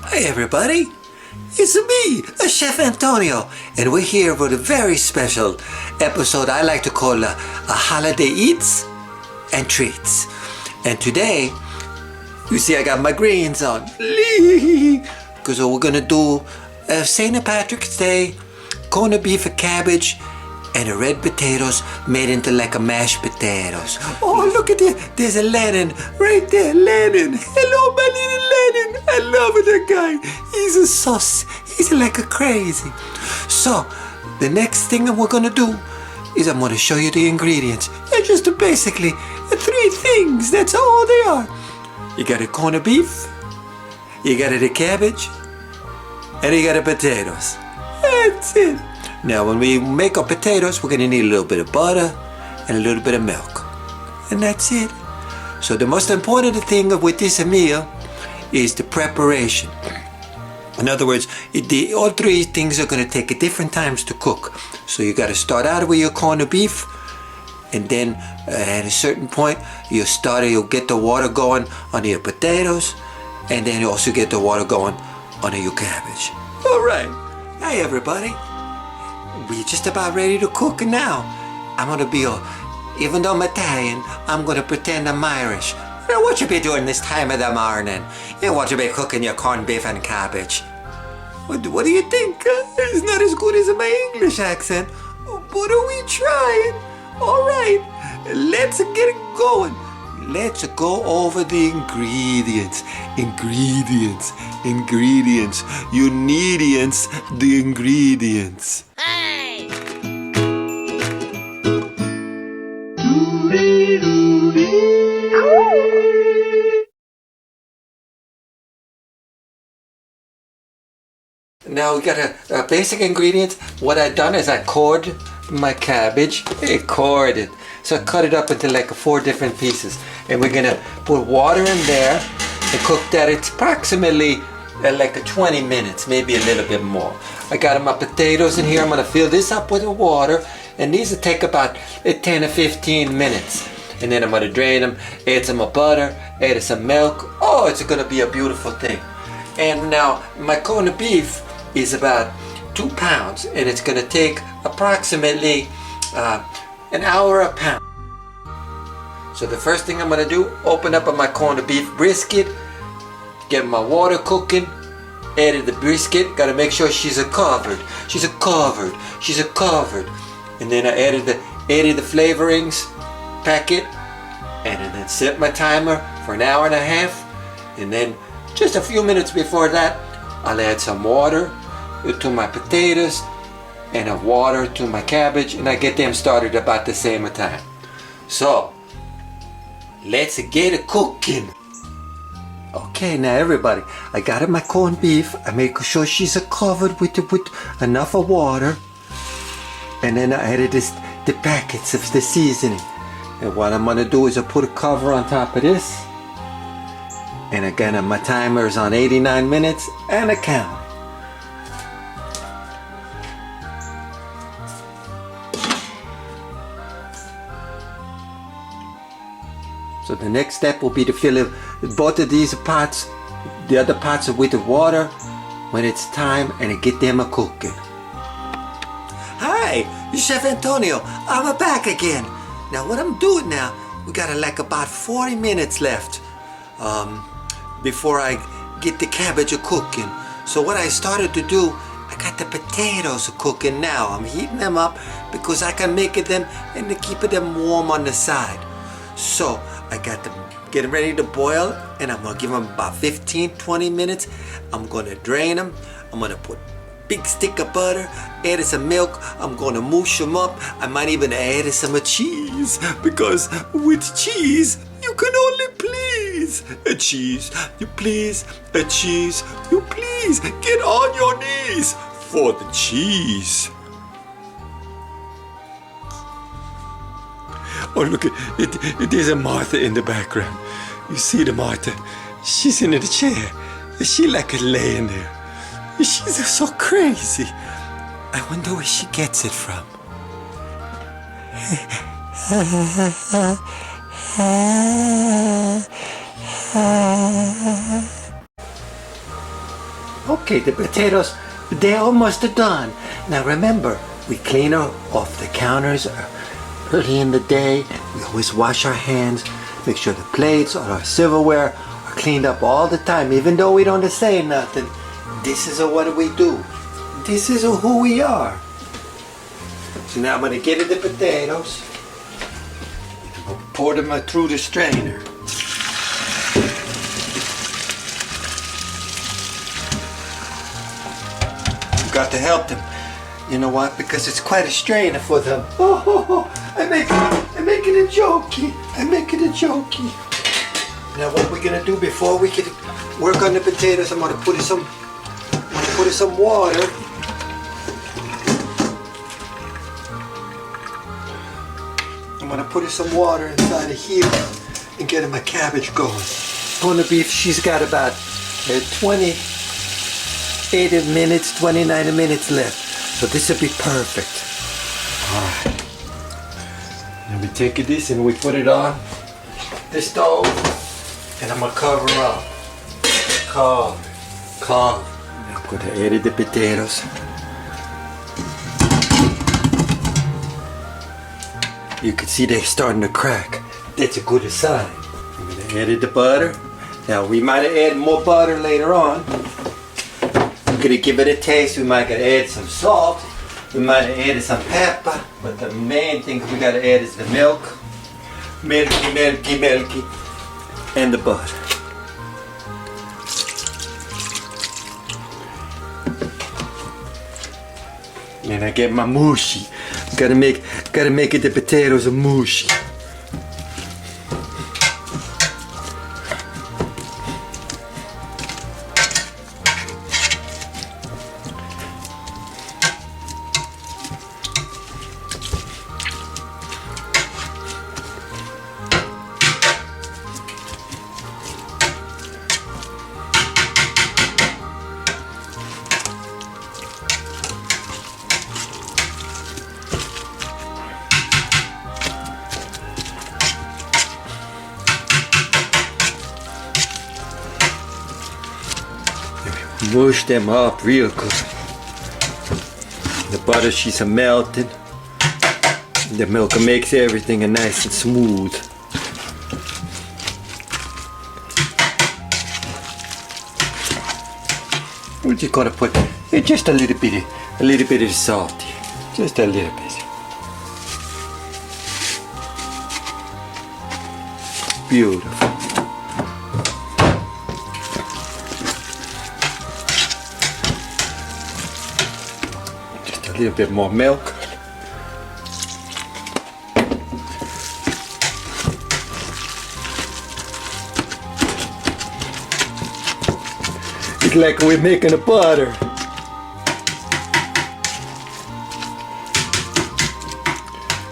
Hi everybody, it's me, Chef Antonio, and we're here with a very special episode I like to call a Holiday Eats and Treats. And today, you see I got my greens on, because we're going to do St. Patrick's Day, corned beef and cabbage, and the red potatoes made into like a mashed potatoes. Oh, look at it. There's a Lennon right there. Lennon. Hello, my little Lennon. I love that guy. He's a sauce. He's like a crazy. So, the next thing that we're going to do is I'm going to show you the ingredients. They're just basically 3 things. That's all they are. You got a corned beef. You got the cabbage. And you got the potatoes. That's it. Now, when we make our potatoes, we're going to need a little bit of butter and a little bit of milk. And that's it. So the most important thing with this meal is the preparation. In other words, all 3 things are going to take different times to cook. So you got to start out with your corned beef, and then at a certain point, you'll get the water going on your potatoes, and then you also get the water going on your cabbage. All right. Hi, everybody. We're just about ready to cook now. I'm gonna be, even though I'm Italian, I'm gonna pretend I'm Irish. Now, what you be doing this time of the morning? You want to be cooking your corned beef and cabbage. What do you think? It's not as good as my English accent, but are we trying? All right, let's get it going. Let's go over the ingredients. You needients, the ingredients. Hey! Now we got a basic ingredient. What I done is I cored my cabbage. Cored it. So I cut it up into like 4 different pieces. And we're gonna put water in there and cook that. It's approximately like 20 minutes, maybe a little bit more. I got my potatoes in here. I'm gonna fill this up with the water, and these will take about 10 or 15 minutes. And then I'm gonna drain them, add some butter, add some milk. Oh, it's gonna be a beautiful thing. And now my corned beef is about 2 pounds, and it's gonna take approximately an hour a pound. So the first thing I'm gonna do, open up my corned beef brisket, get my water cooking, added the brisket, gotta make sure she's covered. And then I added the flavorings packet, and then set my timer for an hour and a half. And then just a few minutes before that, I'll add some water to my potatoes and water to my cabbage, and I get them started about the same time. So, let's get it cooking. Okay, now everybody, I got my corned beef. I make sure she's covered with enough of water, and then I added the packets of the seasoning. And what I'm gonna do is I put a cover on top of this, and again my timer is on 89 minutes and a count. So the next step will be to fill both of these pots, the other pots with the water when it's time, and get them cooking. Hi, Chef Antonio, I'm back again. Now what I'm doing now, we got like about 40 minutes left before I get the cabbage cooking. So what I started to do, I got the potatoes cooking now. I'm heating them up because I can make them and keep them warm on the side. So I got them getting ready to boil, and I'm gonna give them about 15-20 minutes. I'm gonna drain them. I'm gonna put big stick of butter, add some milk. I'm gonna moosh them up. I might even add some cheese, because with cheese you can only please. A cheese, you please. A cheese, you please. Get on your knees for the cheese. Oh, look, there's a Martha in the background. You see the Martha? She's in the chair. She like laying there. She's so crazy. I wonder where she gets it from. Okay, the potatoes, they're almost done. Now remember, we clean her off the counters early in the day. We always wash our hands, make sure the plates or our silverware are cleaned up all the time, even though we don't say nothing. This is what we do. This is who we are. So now I'm gonna get at the potatoes. I'm gonna pour them through the strainer. You got to help them. You know what? Because it's quite a strainer for them. I'm making a jokey. I'm making a jokey. Now what we're gonna do before we can work on the potatoes, I'm gonna put in some water. I'm gonna put in some water inside of here and get my cabbage going. It's gonna be, she's got about 28 minutes, 29 minutes left. So this will be perfect. Alright. Then we take this and we put it on the stove and I'm gonna cover up. Cover. I'm gonna add the potatoes. You can see they're starting to crack. That's a good sign. I'm gonna add the butter. Now we might add more butter later on. We're gonna give it a taste. We might gotta add some salt. We might add some pepper. But the main thing we gotta add is the milk. Milky. And the butter. And I get my mushi. Gotta make it the potatoes a mushi. Mush them up real good. The butter, she's melting. The milk makes everything nice and smooth. We're just gonna put just a little bit of salt here. Just a little bit. Beautiful. A little bit more milk. It's like we're making a butter.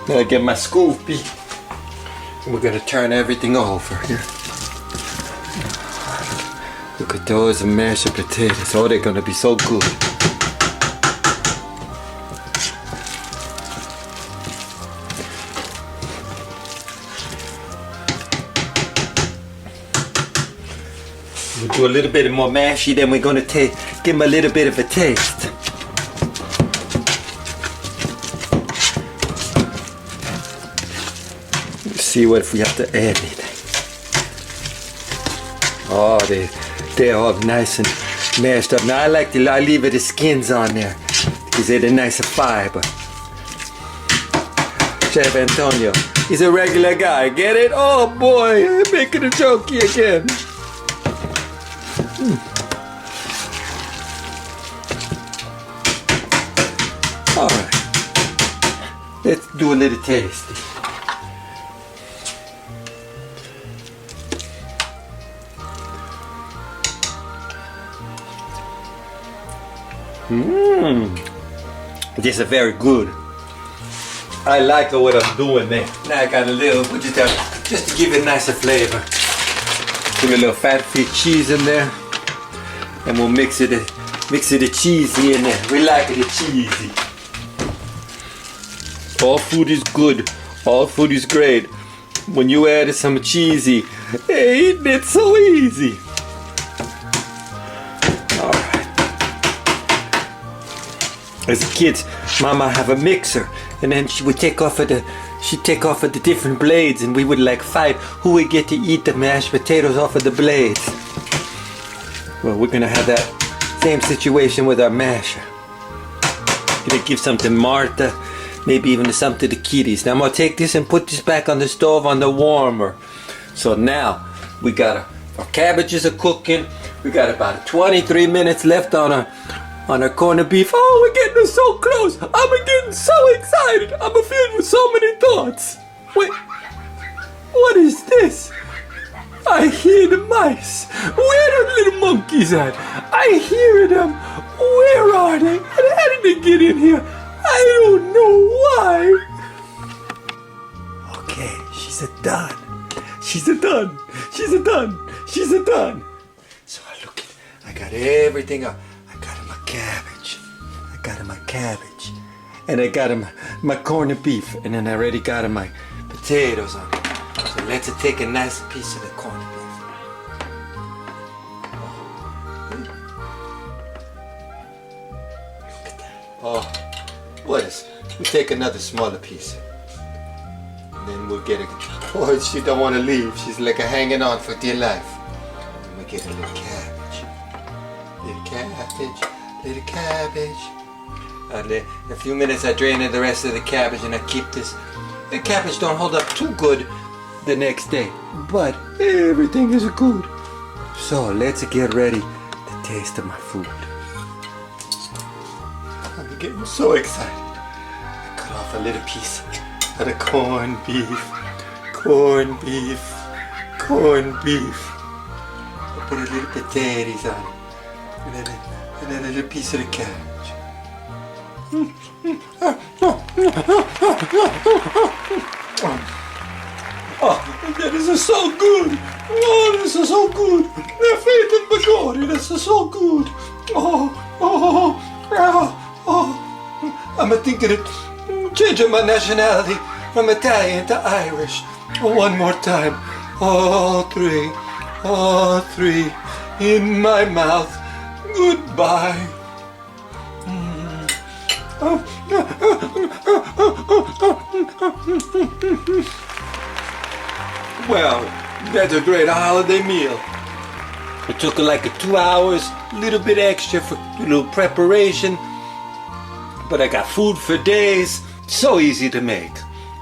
Now I get my scoopy. And we're gonna turn everything over here. Look at those mashed potatoes. Oh, they're gonna be so good. We'll do a little bit more mashy, then we're gonna give them a little bit of a taste. Let's see what if we have to add anything. Oh, they're all nice and mashed up. Now I leave the skins on there because they're the nicer fiber. Chef Antonio, he's a regular guy. Get it? Oh boy, I'm making a jokey again. Alright, let's do a little tasting. This is very good. I like what I'm doing there. Now I got a little, just to give it a nicer flavor. Put a little fat-free cheese in there. And we'll mix it cheesy in there. We like it cheesy. All food is good. All food is great. When you add some cheesy, hey, it's so easy. Alright. As kids, Mama have a mixer, and then she would take off of the different blades, and we would like fight who would get to eat the mashed potatoes off of the blades. Well, we're gonna have that same situation with our masher. Gonna give some to Martha, maybe even some to the kitties. Now I'm gonna take this and put this back on the stove on the warmer. So now we got our cabbages are cooking. We got about 23 minutes left on our corned beef. Oh, we're getting so close. I'm getting so excited. I'm filled with so many thoughts. Wait, what is this? I hear the mice. Where are the little monkeys at? I hear them. Where are they? And how did they get in here? I don't know why. Okay, she's a done. She's a done. She's a done. She's a done. So I got everything up. I got my cabbage. I got my cabbage. And I got my corned beef. And then I already got my potatoes on it. So let's take a nice piece of the corned beef. Look at that. Oh, what is? We'll take another smaller piece. And then we'll get it. Oh, she don't want to leave. She's like hanging on for dear life. And we get a little cabbage. Little cabbage. Little cabbage. And in a few minutes I drain the rest of the cabbage and I keep this. The cabbage don't hold up too good the next day, but everything is good. So let's get ready to taste of my food. I'm getting so excited. I cut off a little piece of the corned beef. Corned beef. Corned beef. I put a little potatoes on it. And then a little piece of the cabbage. Oh, that is so good. Oh, this is so good. The faith in my God, this is so good. I'm thinking of changing my nationality from Italian to Irish. One more time. All three in my mouth. Goodbye. Well, that's a great holiday meal. It took like 2 hours, a little bit extra for a little preparation, but I got food for days. So easy to make.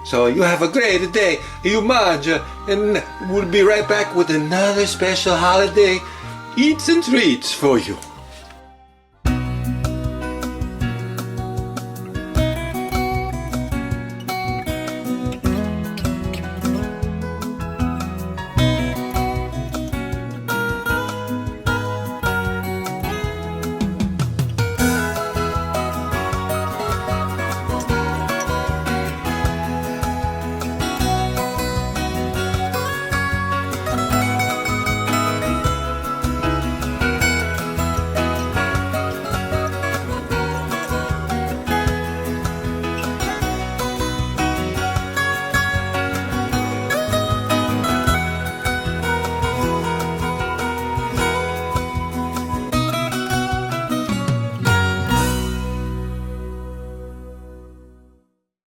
So you have a great day, you Mangia, and we'll be right back with another special holiday eats and treats for you.